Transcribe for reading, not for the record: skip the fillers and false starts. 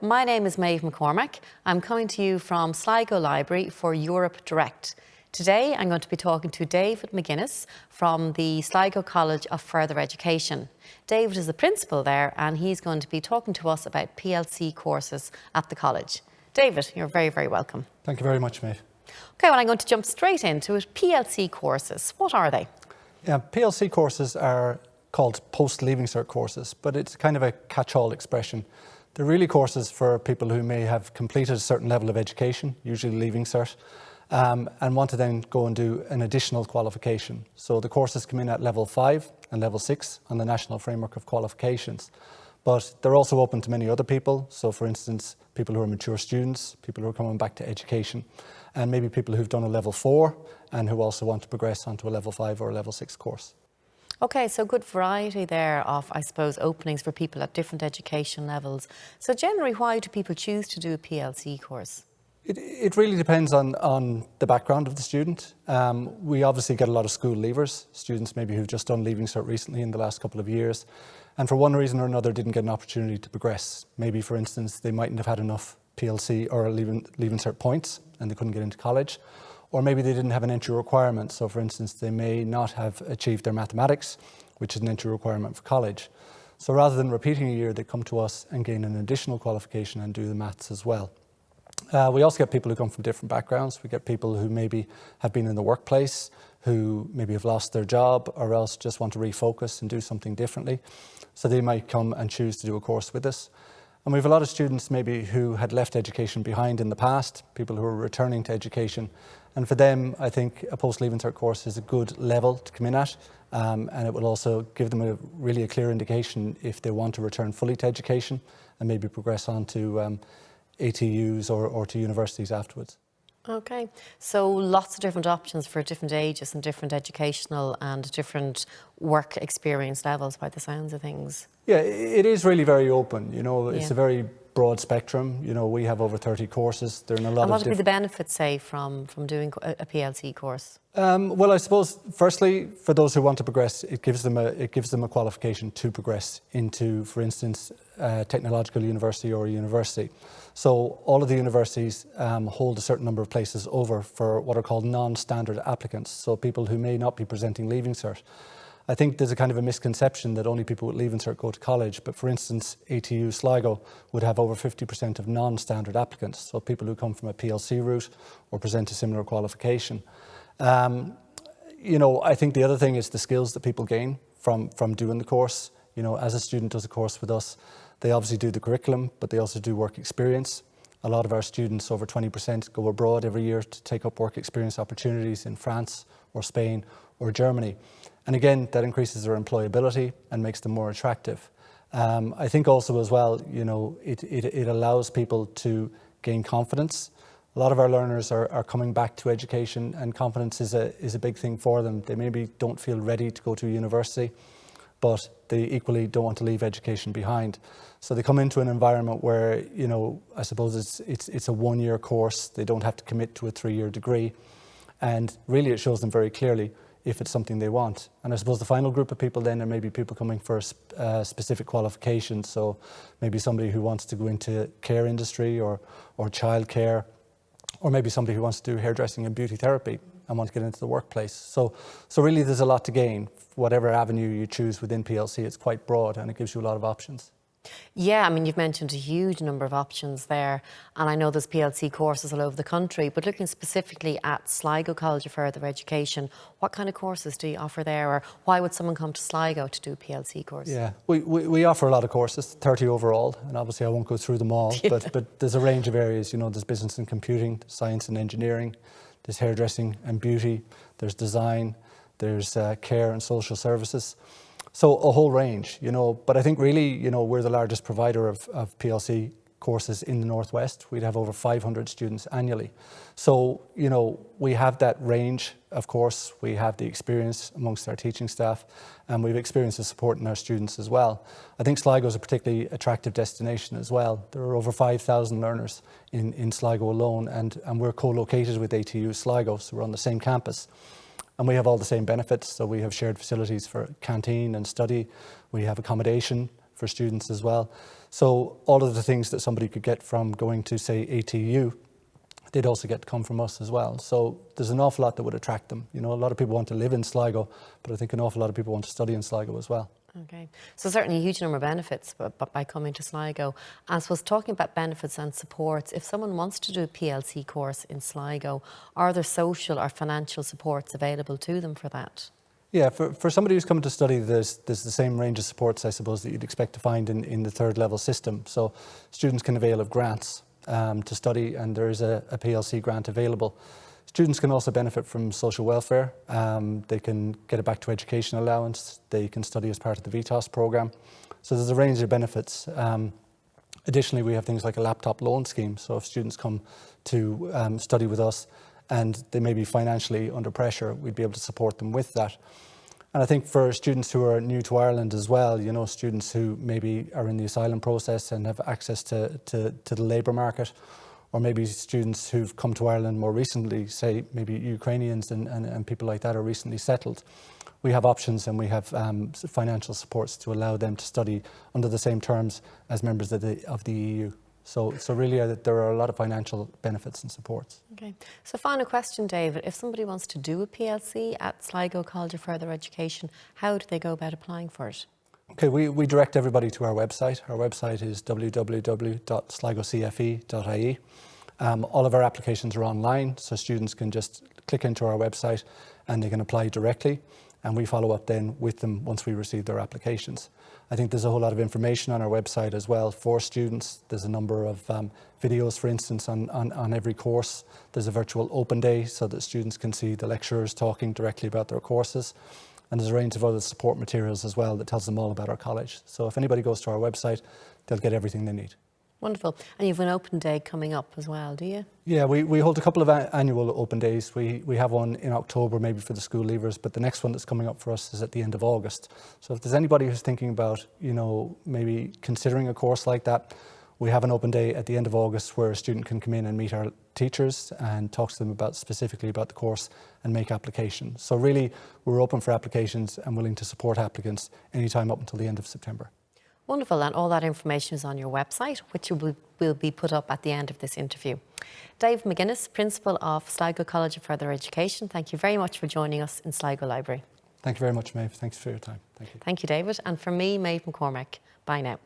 My name is Maeve McCormack. I'm coming to you from Sligo Library for Europe Direct. Today I'm going to be talking to David McGuinness from the Sligo College of Further Education. David is the principal there and he's going to be talking to us about PLC courses at the college. David, you're very, very welcome. Thank you very much, Maeve. Okay, well I'm going to jump straight into it. PLC courses, what are they? Yeah, PLC courses are called post-leaving cert courses, but it's kind of a catch-all expression. They're really courses for people who may have completed a certain level of education, usually leaving cert, and want to then go and do an additional qualification. So the courses come in at level 5 and level 6 on the National Framework of Qualifications. But they're also open to many other people. So for instance, people who are mature students, people who are coming back to education, and maybe people who've done a level 4 and who also want to progress onto a level 5 or a level 6 course. Okay, so good variety there of, I suppose, openings for people at different education levels. So generally, why do people choose to do a PLC course? It really depends on the background of the student. We obviously get a lot of school leavers, students maybe who've just done Leaving Cert recently in the last couple of years, and for one reason or another didn't get an opportunity to progress. Maybe, for instance, they mightn't have had enough PLC or Leaving Cert points and they couldn't get into college. Or maybe they didn't have an entry requirement. So for instance, they may not have achieved their mathematics, which is an entry requirement for college. So rather than repeating a year, they come to us and gain an additional qualification and do the maths as well. We also get people who come from different backgrounds. We get people who maybe have been in the workplace, who maybe have lost their job or else just want to refocus and do something differently. So they might come and choose to do a course with us. And we have a lot of students maybe who had left education behind in the past, people who are returning to education. And for them, I think a post-leaving cert course is a good level to come in at. And it will also give them a clear indication if they want to return fully to education and maybe progress on to ATUs or to universities afterwards. Okay, so lots of different options for different ages and different educational and different work experience levels by the sounds of things. Yeah, it is really very open. You know, it's Yeah. a very broad spectrum. You know, we have over 30 courses. They're in a lot And of what would be the benefits, say, from doing a PLC course? Well, I suppose, firstly, for those who want to progress, it gives them a qualification to progress into, for instance, a technological university or a university. So all of the universities hold a certain number of places over for what are called non-standard applicants, so people who may not be presenting Leaving Cert. I think there's a kind of a misconception that only people with Leaving Cert go to college, but for instance, ATU Sligo would have over 50% of non-standard applicants, so people who come from a PLC route or present a similar qualification. You know, I think the other thing is the skills that people gain from doing the course. You know, as a student does a course with us, they obviously do the curriculum, but they also do work experience. A lot of our students, over 20%, go abroad every year to take up work experience opportunities in France or Spain or Germany. And again, that increases their employability and makes them more attractive. I think also as well, you know, it allows people to gain confidence. A lot of our learners are coming back to education, and confidence is a big thing for them. They maybe don't feel ready to go to university, but they equally don't want to leave education behind. So they come into an environment where, you know, I suppose it's a one-year course. They don't have to commit to a 3-year degree. And really it shows them very clearly if it's something they want. And I suppose the final group of people then are maybe people coming for a specific qualification. So maybe somebody who wants to go into care industry or childcare, or maybe somebody who wants to do hairdressing and beauty therapy and want to get into the workplace. So really there's a lot to gain. Whatever avenue you choose within PLC, it's quite broad and it gives you a lot of options. Yeah, I mean, you've mentioned a huge number of options there, and I know there's PLC courses all over the country, but looking specifically at Sligo College of Further Education, what kind of courses do you offer there, or why would someone come to Sligo to do a PLC course? Yeah, we offer a lot of courses, 30 overall, and obviously I won't go through them all, Yeah. but there's a range of areas. You know, there's business and computing, science and engineering, there's hairdressing and beauty, there's design, there's care and social services. So a whole range, you know, but I think really, you know, we're the largest provider of PLC courses in the Northwest. We'd have over 500 students annually. So, you know, we have that range, of course. We have the experience amongst our teaching staff, and we've experience of supporting our students as well. I think Sligo is a particularly attractive destination as well. There are over 5,000 learners in Sligo alone, and we're co-located with ATU Sligo, so we're on the same campus. And we have all the same benefits. So we have shared facilities for canteen and study. We have accommodation for students as well. So all of the things that somebody could get from going to, say, ATU, they'd also get to come from us as well. So there's an awful lot that would attract them. You know, a lot of people want to live in Sligo, but I think an awful lot of people want to study in Sligo as well. Okay, so certainly a huge number of benefits by coming to Sligo. And I suppose talking about benefits and supports, if someone wants to do a PLC course in Sligo, are there social or financial supports available to them for that? Yeah, for somebody who's coming to study, there's the same range of supports, I suppose, that you'd expect to find in the third level system. So students can avail of grants to study, and there is a PLC grant available. Students can also benefit from social welfare. They can get a back to education allowance. They can study as part of the VTOS programme. So there's a range of benefits. Additionally, we have things like a laptop loan scheme. So if students come to study with us and they may be financially under pressure, we'd be able to support them with that. And I think for students who are new to Ireland as well, you know, students who maybe are in the asylum process and have access to the labour market, or maybe students who've come to Ireland more recently, say maybe Ukrainians and people like that are recently settled. We have options, and we have financial supports to allow them to study under the same terms as members of the EU. So really there are a lot of financial benefits and supports. Okay, so final question, David. If somebody wants to do a PLC at Sligo College of Further Education, how do they go about applying for it? Okay, we direct everybody to our website. Our website is www.sligocfe.ie. All of our applications are online, so students can just click into our website and they can apply directly, and we follow up then with them once we receive their applications. I think there's a whole lot of information on our website as well for students. There's a number of videos, for instance, on every course. There's a virtual open day so that students can see the lecturers talking directly about their courses. And there's a range of other support materials as well that tells them all about our college. So if anybody goes to our website, they'll get everything they need. Wonderful. And you've an open day coming up as well, do you? Yeah, we hold a couple of annual open days. We have one in October, maybe for the school leavers, but the next one that's coming up for us is at the end of August. So if there's anybody who's thinking about, you know, maybe considering a course like that, we have an open day at the end of August where a student can come in and meet our teachers and talk to them specifically about the course and make applications. So really, we're open for applications and willing to support applicants anytime up until the end of September. Wonderful, and all that information is on your website, which will be put up at the end of this interview. Dave McGuinness, Principal of Sligo College of Further Education, thank you very much for joining us in Sligo Library. Thank you very much, Maeve. Thanks for your time. Thank you. Thank you, David. And from me, Maeve McCormack. Bye now.